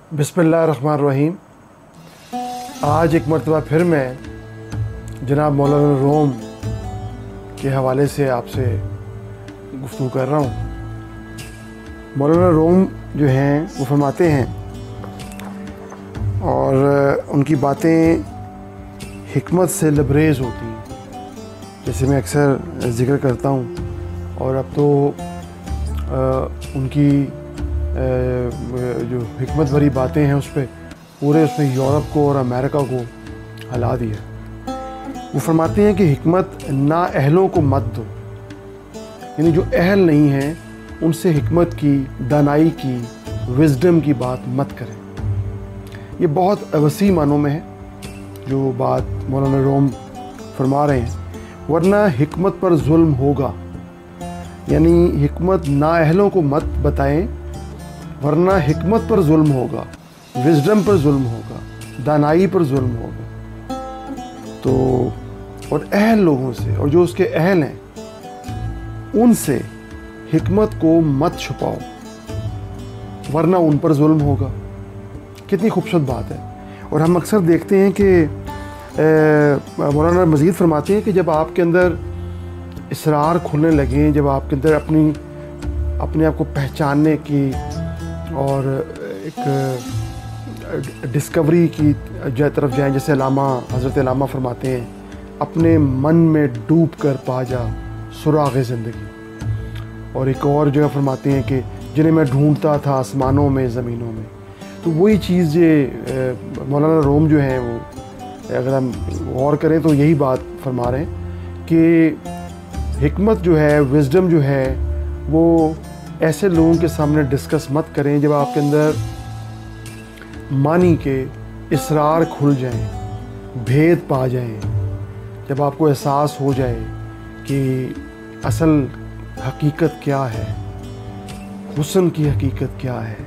बिस्मिल्लाहिर्रहमानिर्रहीम। आज एक मरतबा फिर मैं जनाब मौलाना रूम के हवाले से आपसे गुफ्तगू कर रहा हूँ। मौलाना रूम जो हैं वो फरमाते हैं और उनकी बातें हिकमत से लबरेज़ होती हैं, जैसे मैं अक्सर ज़िक्र करता हूँ। और अब तो उनकी जो हिकमत भरी बातें हैं उस पर पूरे उसमें यूरोप को और अमेरिका को हिला दिया। वो फरमाते हैं कि हिकमत ना अहलों को मत दो, यानी जो अहल नहीं हैं उनसे हिकमत की, दानाई की, विज़डम की बात मत करें। ये बहुत वसी मानों में है जो बात मौलाना रूम फरमा रहे हैं। वरना हिकमत पर जुल्म होगा, यानी हिकमत नाअहलों को मत बताएं, वरना हिकमत पर जुल्म होगा, विज़डम पर जुल्म होगा, दानाई पर जुल्म होगा। तो और अहल लोगों से और जो उसके अहल हैं उनसे हिकमत को मत छुपाओ, वरना उन पर जुल्म होगा। कितनी खूबसूरत बात है। और हम अक्सर देखते हैं कि मौलाना मज़ीद फरमाते हैं कि जब आपके अंदर इसरार खुलने लगें, जब आपके अंदर अपने आप को पहचानने की और एक डिस्कवरी की तरफ जाएं, जैसे हज़रत अल्लामा फरमाते हैं, अपने मन में डूब कर पा जा सुराग़ ज़िंदगी। और एक और जगह फरमाते हैं कि जिन्हें मैं ढूंढता था आसमानों में, ज़मीनों में। तो वही चीज़ ये मौलाना रूम जो हैं वो, अगर हम गौर करें तो यही बात फरमा रहे हैं कि हिकमत जो है, विज़डम जो है, वो ऐसे लोगों के सामने डिस्कस मत करें जब आपके अंदर मानी के इसरार खुल जाएं, भेद पा जाएं, जब आपको एहसास हो जाए कि असल हकीकत क्या है, हुस्न की हकीकत क्या है,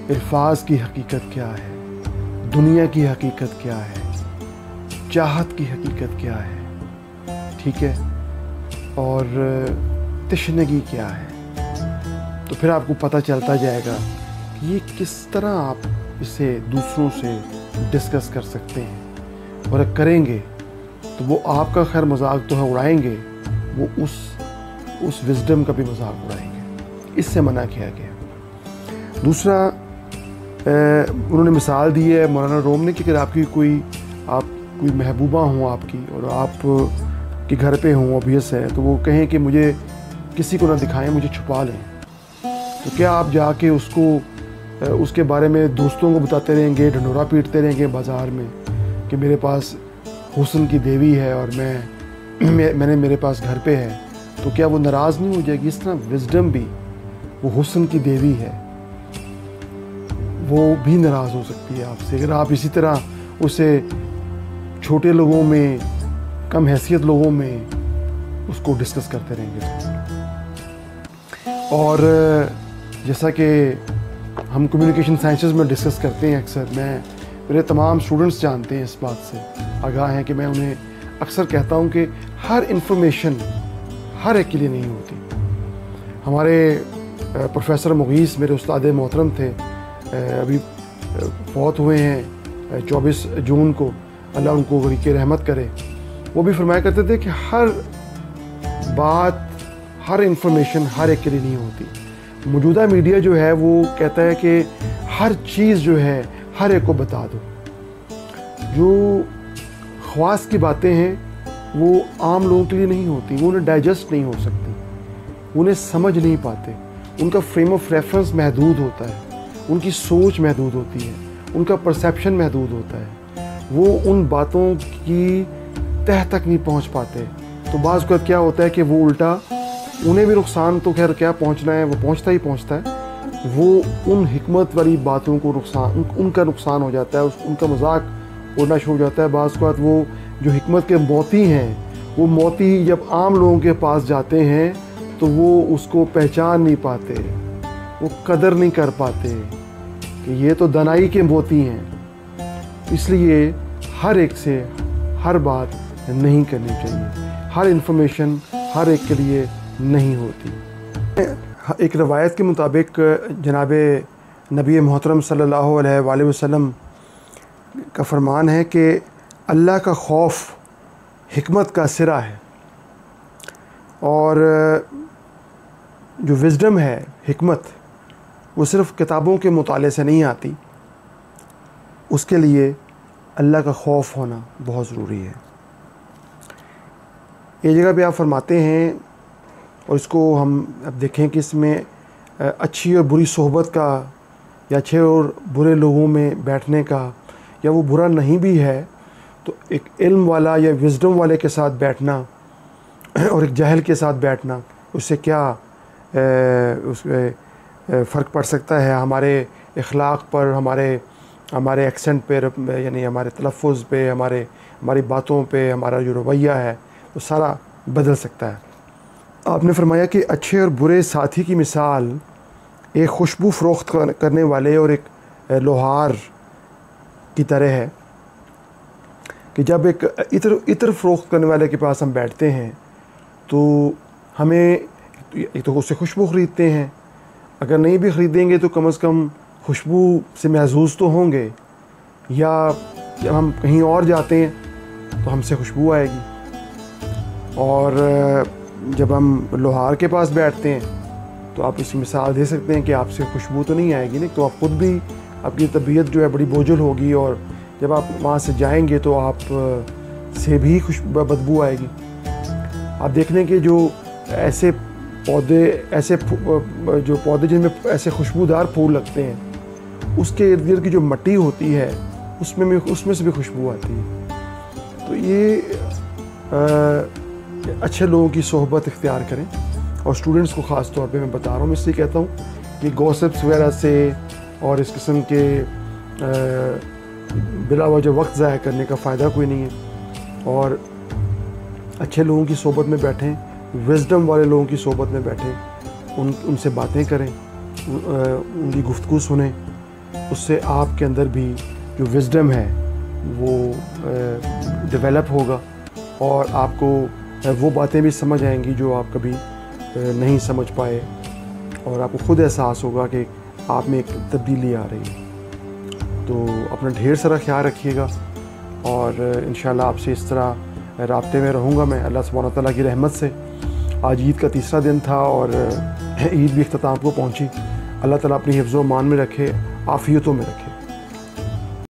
अल्फाज की हकीकत क्या है, दुनिया की हकीकत क्या है, चाहत की हकीकत क्या है, ठीक है, और तशनगी क्या है। तो फिर आपको पता चलता जाएगा कि ये किस तरह आप इसे दूसरों से डिस्कस कर सकते हैं। और करेंगे तो वो आपका खैर मजाक तो है उड़ाएंगे, वो उस विज़डम का भी मजाक उड़ाएंगे। इससे मना किया गया। दूसरा, उन्होंने मिसाल दी है मौलाना रूम ने कि अगर आपकी कोई महबूबा हों आपकी और आप के घर पे हों, ऑब्वियस है, तो वो कहें कि मुझे किसी को ना दिखाएं, मुझे छुपा लें, तो क्या आप जाके उसके बारे में दोस्तों को बताते रहेंगे, ढंढोरा पीटते रहेंगे बाज़ार में कि मेरे पास हुस्न की देवी है और मैंने मेरे पास घर पे है, तो क्या वो नाराज़ नहीं हो जाएगी? इस तरह विज़डम भी, वो हुस्न की देवी है, वो भी नाराज़ हो सकती है आपसे अगर आप इसी तरह उसे छोटे लोगों में, कम हैसियत लोगों में उसको डिस्कस करते रहेंगे। और जैसा कि हम कम्युनिकेशन साइंसेस में डिस्कस करते हैं अक्सर, मेरे तमाम स्टूडेंट्स जानते हैं, इस बात से आगाह हैं कि मैं उन्हें अक्सर कहता हूं कि हर इंफॉर्मेशन हर एक के लिए नहीं होती। हमारे प्रोफेसर मुगीस मेरे उस्ताद मोहतरम थे, अभी फौत हुए हैं 24 जून को, अल्लाह उनको वली की रहमत करे। वो भी फरमाया करते थे कि हर बात, हर इंफॉर्मेशन हर एक के लिए नहीं होती। मौजूदा मीडिया जो है वो कहता है कि हर चीज़ जो है हर एक को बता दो। जो ख़वास की बातें हैं वो आम लोगों के लिए नहीं होती, वो उन्हें डाइजेस्ट नहीं हो सकती, उन्हें समझ नहीं पाते, उनका फ्रेम ऑफ रेफरेंस महदूद होता है, उनकी सोच महदूद होती है, उनका परसेप्शन महदूद होता है, वो उन बातों की तह तक नहीं पहुंच पाते। तो बाज़ वक़्त क्या होता है कि वो उल्टा उन्हें भी नुकसान, तो खैर क्या पहुंचना है, वो पहुंचता है, वो उन हिकमत वाली बातों को उनका नुकसान हो जाता है, उनका मजाक उड़ना शुरू हो जाता है। बाज़ वक़्त वो जो हिकमत के मोती हैं, वो मोती जब आम लोगों के पास जाते हैं तो वो उसको पहचान नहीं पाते, वो कदर नहीं कर पाते कि ये तो दानाई के मोती हैं। इसलिए हर एक से हर बात नहीं करनी चाहिए, हर इंफॉर्मेशन हर एक के लिए नहीं होती। एक रवायत के मुताबिक जनाब نبی محترم صلی اللہ علیہ وآلہ وسلم کا فرمان ہے کہ اللہ کا خوف حکمت کا سرا ہے، اور جو وزڈم ہے، حکمت، وہ صرف کتابوں کے مطالعے سے نہیں آتی، اس کے لیے اللہ کا خوف ہونا بہت ضروری ہے۔ یہ جگہ پہ آپ فرماتے ہیں، اور اس کو ہم اب دیکھیں کہ اس میں اچھی اور بری صحبت کا، یا اچھے اور برے لوگوں میں بیٹھنے کا، یا وہ برا نہیں بھی ہے تو ایک علم والا یا وزڈم والے کے ساتھ بیٹھنا اور ایک جاہل کے ساتھ بیٹھنا، اس سے کیا اس فرق پڑ سکتا ہے ہمارے اخلاق پر، ہمارے ایکسنٹ پہ، یعنی ہمارے تلفظ پہ، ہماری باتوں پہ، ہمارا جو رویہ ہے وہ سارا بدل سکتا ہے۔ آپ نے فرمایا کہ اچھے اور برے ساتھی کی مثال ایک خوشبو فروخت کرنے والے اور ایک لوہار کی طرح ہے، کہ جب ایک عطر فروخت کرنے والے کے پاس ہم بیٹھتے ہیں تو ہمیں ایک تو اس سے خوشبو خریدتے ہیں، اگر نہیں بھی خریدیں گے تو کم از کم خوشبو سے محظوظ تو ہوں گے، یا جب ہم کہیں اور جاتے ہیں تو ہم سے خوشبو آئے گی۔ اور جب ہم لوہار کے پاس بیٹھتے ہیں تو آپ اس کی مثال دے سکتے ہیں کہ آپ سے خوشبو تو نہیں آئے گی، نہیں تو آپ خود بھی، آپ کی طبیعت جو ہے بڑی بوجھل ہوگی، اور جب آپ وہاں سے جائیں گے تو آپ سے بھی بدبو آئے گی۔ آپ دیکھ لیں کہ جو ایسے پودے جن میں ایسے خوشبودار پھول لگتے ہیں، اس کے ارد گرد کی جو مٹی ہوتی ہے اس میں سے بھی خوشبو آتی ہے۔ تو یہ اچھے لوگوں کی صحبت اختیار کریں، اور اسٹوڈنٹس کو خاص طور پہ میں بتا رہا ہوں، اس لیے کہتا ہوں کہ گوسپس وغیرہ سے اور اس قسم کے بلا وجہ وقت ضائع کرنے کا فائدہ کوئی نہیں ہے، اور اچھے لوگوں کی صحبت میں بیٹھیں، وزڈم والے لوگوں کی صحبت میں بیٹھیں، ان سے باتیں کریں، ان کی گفتگو سنیں، اس سے آپ کے اندر بھی جو وزڈم ہے وہ ڈیولپ ہوگا، اور آپ کو وہ باتیں بھی سمجھ آئیں گی جو آپ کبھی نہیں سمجھ پائے، اور آپ کو خود احساس ہوگا کہ آپ میں ایک تبدیلی آ رہی ہے۔ تو اپنا ڈھیر سارا خیال رکھیے گا، اور انشاءاللہ آپ سے اس طرح رابطے میں رہوں گا میں، اللہ سبحانہ تعالیٰ کی رحمت سے۔ آج عید کا تیسرا دن تھا، اور عید بھی اختتام کو پہنچی۔ اللہ تعالیٰ اپنی حفظ و امان میں رکھے، عافیتوں میں رکھے۔